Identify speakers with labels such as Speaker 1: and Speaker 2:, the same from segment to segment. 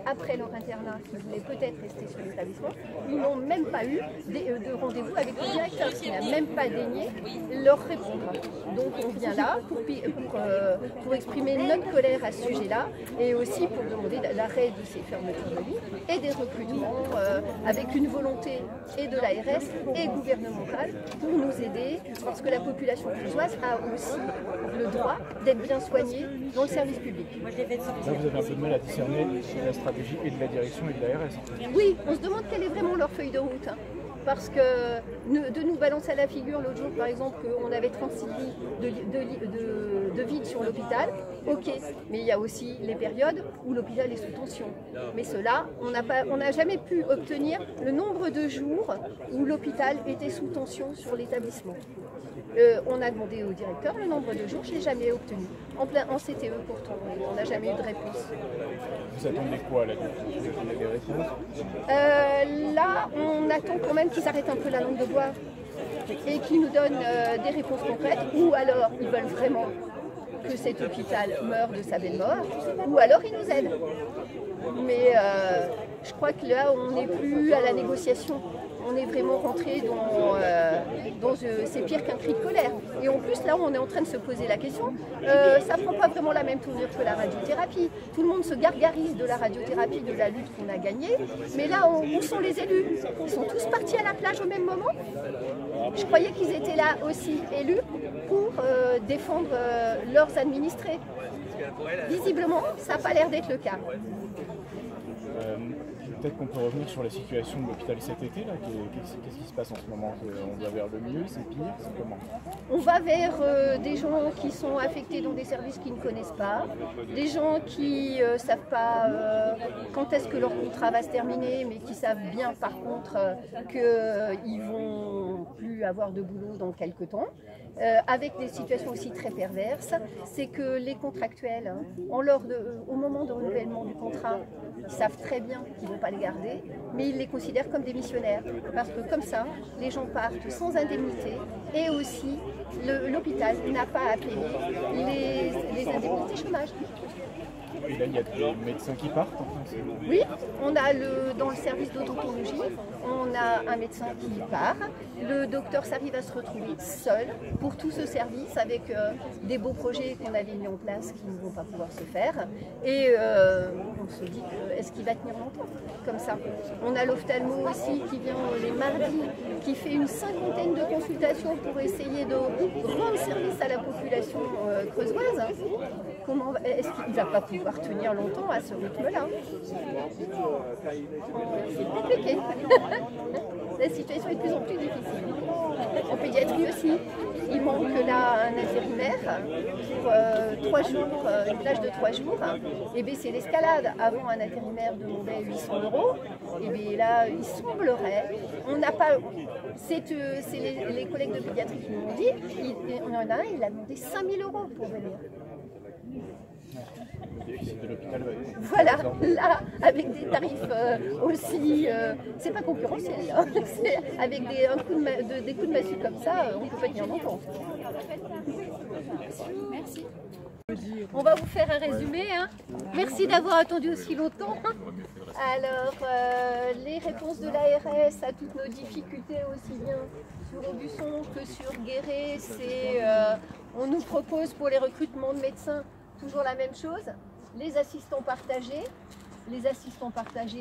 Speaker 1: après leur internat, qui voulaient peut-être rester sur l'établissement, ils n'ont même pas eu de rendez-vous avec le directeur, qui n'a même pas daigné leur répondre. Donc on vient là pour exprimer notre colère à ce sujet-là et aussi pour demander l'arrêt de ces fermetures de lits et des recrutements avec une volonté et de l'ARS et gouvernementale pour nous aider, parce que la population creusoise a aussi le droit d'être bien soignée dans le service public.
Speaker 2: Là, vous avez un peu de mal à discerner la stratégie et de la direction et de l'ARS.
Speaker 1: Oui, on se demande quelle est vraiment leur feuille de route. Parce que de nous balancer à la figure l'autre jour, par exemple, qu'on avait 36 lits de vide sur l'hôpital, ok, mais il y a aussi les périodes où l'hôpital est sous tension. Mais cela, on n'a jamais pu obtenir le nombre de jours où l'hôpital était sous tension sur l'établissement. On a demandé au directeur le nombre de jours, je n'ai jamais obtenu. En CTE pourtant, on n'a jamais eu de réponse.
Speaker 2: Vous attendez quoi là? Vous attendez des réponses?
Speaker 1: Là, on attend quand même qu'ils arrêtent un peu la langue de bois et qu'ils nous donnent des réponses concrètes, ou alors ils veulent vraiment que cet hôpital meure de sa belle mort, ou alors ils nous aident. Mais je crois que là, on n'est plus à la négociation. On est vraiment rentré dans c'est pire qu'un cri de colère. Et en plus, là, on est en train de se poser la question. Ça ne prend pas vraiment la même tournure que la radiothérapie. Tout le monde se gargarise de la radiothérapie, de la lutte qu'on a gagnée. Mais là, où sont les élus? Ils sont tous partis à la plage au même moment. Je croyais qu'ils étaient là aussi élus pour défendre leurs administrés. Visiblement, ça n'a pas l'air d'être le cas.
Speaker 2: Peut-être qu'on peut revenir sur la situation de l'hôpital cet été. Qu'est-ce qui se passe en ce moment? On va vers le mieux, c'est pire, c'est comment?
Speaker 1: On va vers des gens qui sont affectés dans des services qu'ils ne connaissent pas, des gens qui ne savent pas quand est-ce que leur contrat va se terminer, mais qui savent bien par contre qu'ils ne vont plus avoir de boulot dans quelques temps. Avec des situations aussi très perverses, c'est que les contractuels, au moment de renouvellement du contrat, ils savent très bien qu'ils ne vont pas les garder, mais ils les considèrent comme des missionnaires, parce que comme ça, les gens partent sans indemnité, et aussi l'hôpital n'a pas à payer les indemnités chômage.
Speaker 2: Et là, il y a des médecins qui partent, enfin,
Speaker 1: Oui, on a dans le service d'odontologie, on a un médecin qui part. Le docteur s'arrive à se retrouver seul pour tout ce service avec des beaux projets qu'on avait mis en place qui ne vont pas pouvoir se faire. Et on se dit, est-ce qu'il va tenir longtemps comme ça? On a l'ophtalmo aussi qui vient les mardis, qui fait une 50aine de consultations pour essayer de rendre service à la population creusoise. Est-ce qu'il ne va pas pouvoir tenir longtemps à ce rythme-là? C'est compliqué. La situation est de plus en plus difficile. En pédiatrie aussi, il manque là un intérimaire pour 3 jours, une plage de 3 jours. Et bien c'est l'escalade. Avant, un intérimaire demandait 800 €. Et bien là, il semblerait, on n'a pas. C'est les collègues de pédiatrie qui nous l'ont dit. Il y en a un, il a demandé 5 000 € pour venir.
Speaker 2: De l'hôpital, ouais.
Speaker 1: Voilà, là, avec des tarifs aussi, c'est pas concurrentiel, là. Avec des coups de massue comme ça, on peut pas tenir longtemps. Merci. On va vous faire un résumé. Hein. Merci d'avoir attendu aussi longtemps. Alors, les réponses de l'ARS à toutes nos difficultés, aussi bien sur Aubusson que sur Guéret, c'est on nous propose pour les recrutements de médecins toujours la même chose, les assistants partagés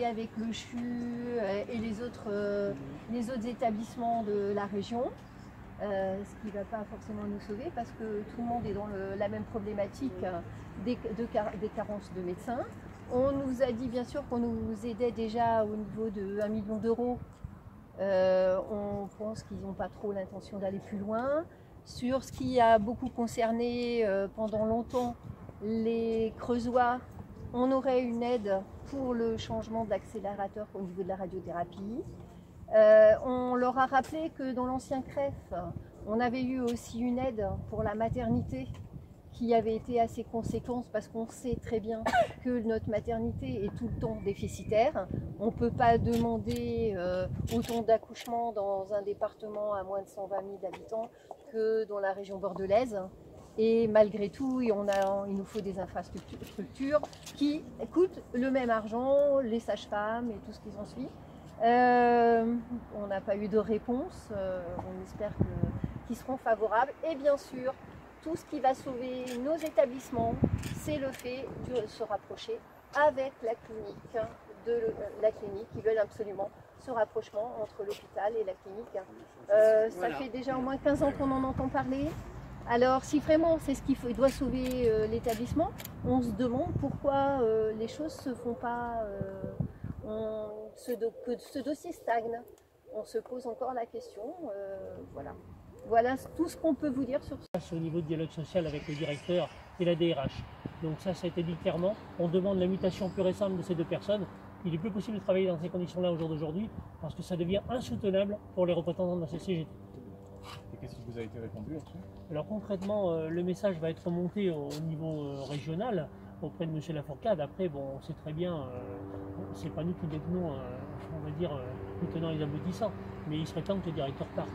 Speaker 1: avec le CHU et les autres établissements de la région, ce qui ne va pas forcément nous sauver parce que tout le monde est dans la même problématique des carences de médecins. On nous a dit bien sûr qu'on nous aidait déjà au niveau de 1 million d'euros. On pense qu'ils n'ont pas trop l'intention d'aller plus loin. Sur ce qui a beaucoup concerné pendant longtemps les Creusois, on aurait une aide pour le changement d'accélérateur au niveau de la radiothérapie. On leur a rappelé que dans l'ancien CREF, on avait eu aussi une aide pour la maternité qui avait été assez conséquente parce qu'on sait très bien que notre maternité est tout le temps déficitaire. On ne peut pas demander autant d'accouchements dans un département à moins de 120 000 habitants que dans la région bordelaise. Et malgré tout, il nous faut des infrastructures qui coûtent le même argent, les sages-femmes et tout ce qui s'ensuit. On n'a pas eu de réponse, on espère qu'ils seront favorables. Et bien sûr, tout ce qui va sauver nos établissements, c'est le fait de se rapprocher avec la clinique. Ils veulent absolument ce rapprochement entre l'hôpital et la clinique. Ça fait déjà au moins 15 ans qu'on en entend parler. Alors si vraiment c'est ce qu'il doit sauver l'établissement, on se demande pourquoi les choses ne se font pas, que ce dossier stagne. On se pose encore la question, Voilà tout ce qu'on peut vous dire sur ça.
Speaker 3: Au niveau de dialogue social avec le directeur et la DRH. Donc ça a été dit clairement. On demande la mutation pure et simple de ces deux personnes. Il n'est plus possible de travailler dans ces conditions-là au jour d'aujourd'hui parce que ça devient insoutenable pour les représentants de la CCGT.
Speaker 2: Et qu'est-ce qui vous a été répondu là-dessus?
Speaker 3: Alors concrètement, le message va être remonté au niveau régional auprès de M. Lafourcade. Après, bon, on sait très bien, c'est pas nous qui détenons, on va dire, nous tenons les aboutissants, mais il serait temps que le directeur parte.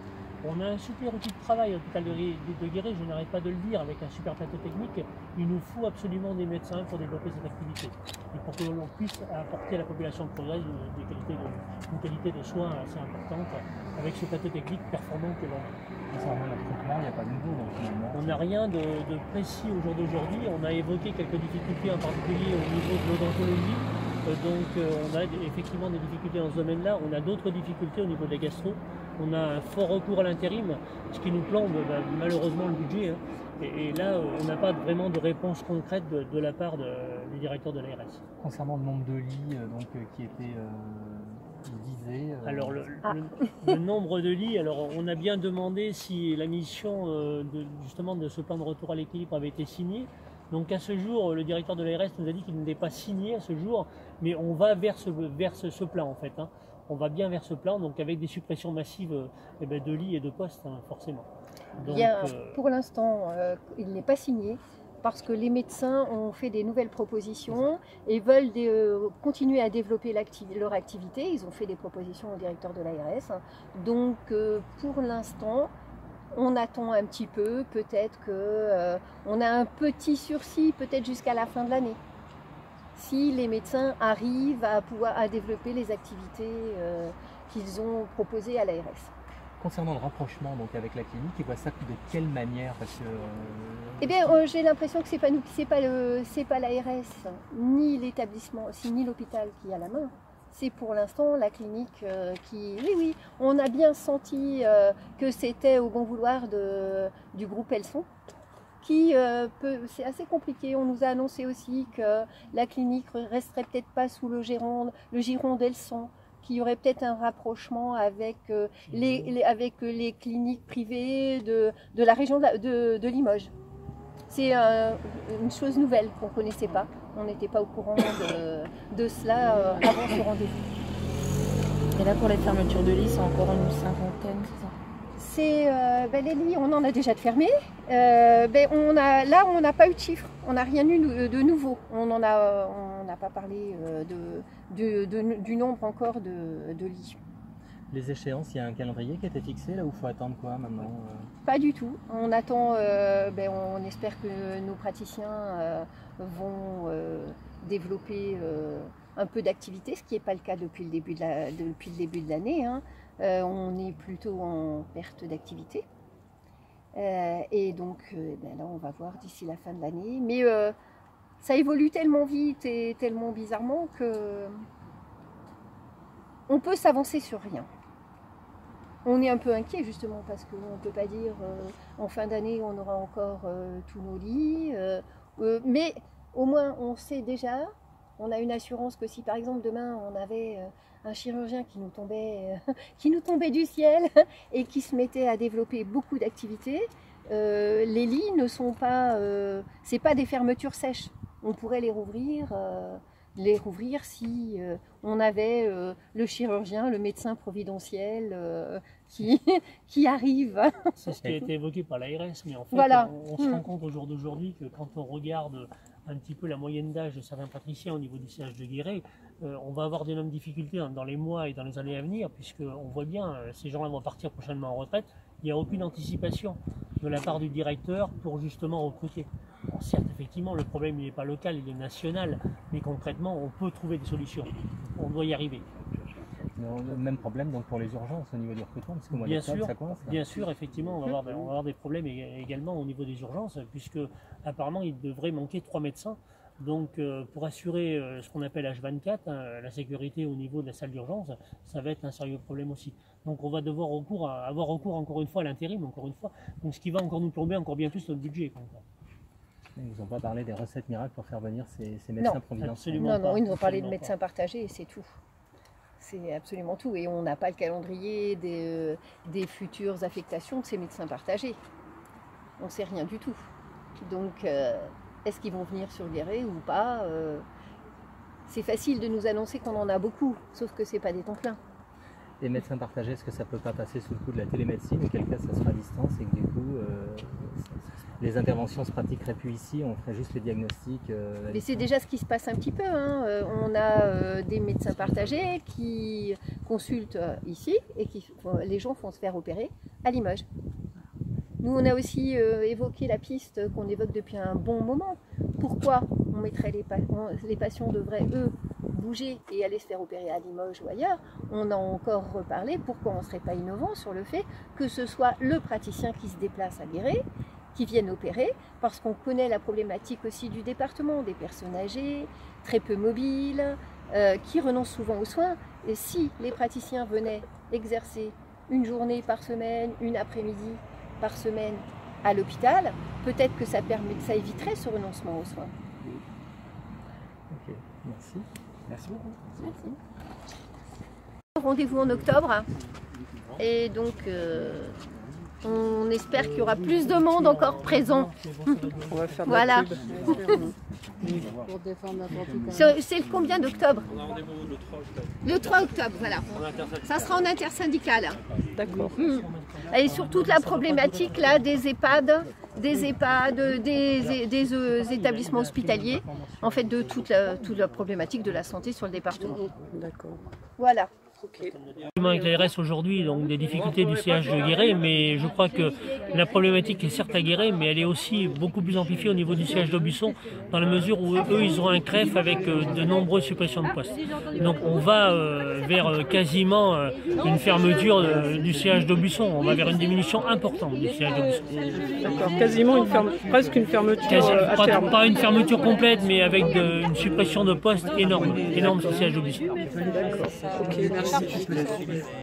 Speaker 3: On a un super outil de travail à l'hôpital de Guéret, je n'arrête pas de le dire, avec un super plateau technique. Il nous faut absolument des médecins pour développer cette activité. Et pour que l'on puisse apporter à la population de Progrès une qualité de soins assez importante avec ce plateau technique performant que l'on a.
Speaker 2: Concernant le traitement, il n'y a pas de nouveau donc, finalement.
Speaker 3: On n'a rien de précis au jour d'aujourd'hui. On a évoqué quelques difficultés, en particulier au niveau de l'odontologie. On a effectivement des difficultés dans ce domaine-là. On a d'autres difficultés au niveau de la gastro. On a un fort recours à l'intérim, ce qui nous plombe malheureusement le budget. Et là, on n'a pas vraiment de réponse concrète de la part du directeur de l'ARS.
Speaker 4: Concernant le nombre de lits qui étaient visés.
Speaker 3: Alors le nombre de lits, alors on a bien demandé si la mission justement de ce plan de retour à l'équilibre avait été signée. Donc à ce jour, le directeur de l'ARS nous a dit qu'il n'était pas signé à ce jour, mais on va vers ce plan en fait. On va bien vers ce plan, donc avec des suppressions massives de lits et de postes, forcément. Donc,
Speaker 1: bien, pour l'instant, il n'est pas signé parce que les médecins ont fait des nouvelles propositions et veulent continuer à développer leur activité. Ils ont fait des propositions au directeur de l'ARS. Donc pour l'instant, on attend un petit peu, peut-être qu'on a un petit sursis, peut-être jusqu'à la fin de l'année. Si les médecins arrivent à développer les activités qu'ils ont proposées à l'ARS.
Speaker 4: Concernant le rapprochement donc, avec la clinique, ils voient ça de quelle manière? Parce que,
Speaker 1: Eh bien, j'ai l'impression que c'est pas nous, c'est pas l'ARS, ni l'établissement, ni l'hôpital qui a la main. C'est pour l'instant la clinique qui... Oui, on a bien senti que c'était au bon vouloir du groupe Elson. C'est assez compliqué. On nous a annoncé aussi que la clinique resterait peut-être pas sous le giron d'Elson, qu'il y aurait peut-être un rapprochement avec les cliniques privées de la région de Limoges. C'est une chose nouvelle qu'on ne connaissait pas. On n'était pas au courant de cela avant ce rendez-vous.
Speaker 5: Et là, pour les fermetures de lits, c'est encore une cinquantaine, c'est ça?
Speaker 1: Les lits, on en a déjà fermés. On n'a pas eu de chiffres. On n'a rien eu de nouveau. On n'a pas parlé du nombre encore de lits.
Speaker 4: Les échéances, il y a un calendrier qui a été fixé là où il faut attendre quoi maintenant?
Speaker 1: Pas du tout. On attend, on espère que nos praticiens vont développer un peu d'activité, ce qui n'est pas le cas depuis le début de l'année. On est plutôt en perte d'activité. Et donc là, on va voir d'ici la fin de l'année. Mais ça évolue tellement vite et tellement bizarrement que on peut s'avancer sur rien. On est un peu inquiet justement parce qu'on ne peut pas dire en fin d'année on aura encore tous nos lits. Mais au moins on sait déjà, on a une assurance que si par exemple demain on avait un chirurgien qui nous tombait du ciel et qui se mettait à développer beaucoup d'activités, les lits ne sont pas, c'est pas des fermetures sèches. On pourrait les rouvrir si on avait le chirurgien, le médecin providentiel qui arrive.
Speaker 3: C'est ce qui a été évoqué par l'ARS, mais en fait,
Speaker 1: voilà.
Speaker 3: on se rend compte au jour d'aujourd'hui que quand on regarde un petit peu la moyenne d'âge de certains praticiens au niveau du CH de Guéret, on va avoir d'énormes difficultés dans les mois et dans les années à venir, puisqu'on voit bien, ces gens-là vont partir prochainement en retraite, Il n'y a aucune anticipation de la part du directeur pour justement recruter. Bon, certes, effectivement, le problème n'est pas local, il est national, mais concrètement, on peut trouver des solutions. On doit y arriver.
Speaker 4: Le même problème donc pour les urgences au niveau du recrutement, parce que moi,
Speaker 3: Bien sûr,
Speaker 4: ça coince.
Speaker 3: bien sûr, effectivement, on va avoir des problèmes également au niveau des urgences, puisque apparemment il devrait manquer 3 médecins. Donc pour assurer ce qu'on appelle H24, la sécurité au niveau de la salle d'urgence, ça va être un sérieux problème aussi. Donc on va devoir avoir recours encore une fois à l'intérim, encore une fois, donc ce qui va encore nous plomber encore bien plus notre budget.
Speaker 4: Ils nous ont pas parlé des recettes miracles pour faire venir ces médecins providentiels.
Speaker 3: Absolument
Speaker 1: Non,
Speaker 3: pas,
Speaker 1: ils nous ont parlé de
Speaker 3: absolument
Speaker 1: médecins partagés et c'est tout. C'est absolument tout. Et on n'a pas le calendrier des futures affectations de ces médecins partagés. On ne sait rien du tout. Donc, est-ce qu'ils vont venir sur Guéret ou pas? C'est facile de nous annoncer qu'on en a beaucoup, sauf que ce n'est pas des temps pleins.
Speaker 4: Les médecins partagés, est-ce que ça ne peut pas passer sous le coup de la télémédecine, auquel cas ça sera à distance et que du coup les interventions se pratiqueraient plus ici, on ferait juste les diagnostics
Speaker 1: Mais c'est déjà ce qui se passe un petit peu, hein. On a des médecins partagés qui consultent ici et les gens font se faire opérer à Limoges. Nous, on a aussi évoqué la piste qu'on évoque depuis un bon moment. Pourquoi on mettrait les patients devraient, eux, bouger et aller se faire opérer à Limoges ou ailleurs? On a encore reparlé, pourquoi on ne serait pas innovant sur le fait que ce soit le praticien qui se déplace à Guéret, qui vienne opérer, parce qu'on connaît la problématique aussi du département, des personnes âgées, très peu mobiles, qui renoncent souvent aux soins. Et si les praticiens venaient exercer une journée par semaine, une après-midi par semaine à l'hôpital, peut-être que ça éviterait ce renoncement aux soins.
Speaker 4: Ok, merci.
Speaker 2: Merci beaucoup.
Speaker 1: Merci. Rendez-vous en octobre et donc on espère qu'il y aura plus de monde encore présent.
Speaker 6: On va faire
Speaker 1: Voilà.
Speaker 6: pour défendre n'importe quoi.
Speaker 1: C'est le combien d'octobre?
Speaker 3: On a rendez-vous le 3 octobre.
Speaker 1: Le 3 octobre, voilà. Ça sera en intersyndical.
Speaker 6: D'accord.
Speaker 1: Et sur toute la problématique là des EHPAD, des établissements hospitaliers, en fait de toute la problématique de la santé sur le département.
Speaker 6: D'accord.
Speaker 1: Voilà.
Speaker 6: Ok.
Speaker 3: Avec l'ARS aujourd'hui, donc des difficultés du CH de Guéret, mais je crois que la problématique est certes à Guéret, mais elle est aussi beaucoup plus amplifiée au niveau du CH d'Aubusson, dans la mesure où eux, ils ont un CREF avec de nombreuses suppressions de postes. Donc on va vers quasiment une fermeture du CH d'Aubusson, on va vers une diminution importante du CH d'Aubusson.
Speaker 6: D'accord. Quasiment presque une fermeture à terme.
Speaker 3: Pas une fermeture complète, mais avec une suppression de postes énorme sur le CH d'Aubusson.
Speaker 6: D'accord. Ok, merci.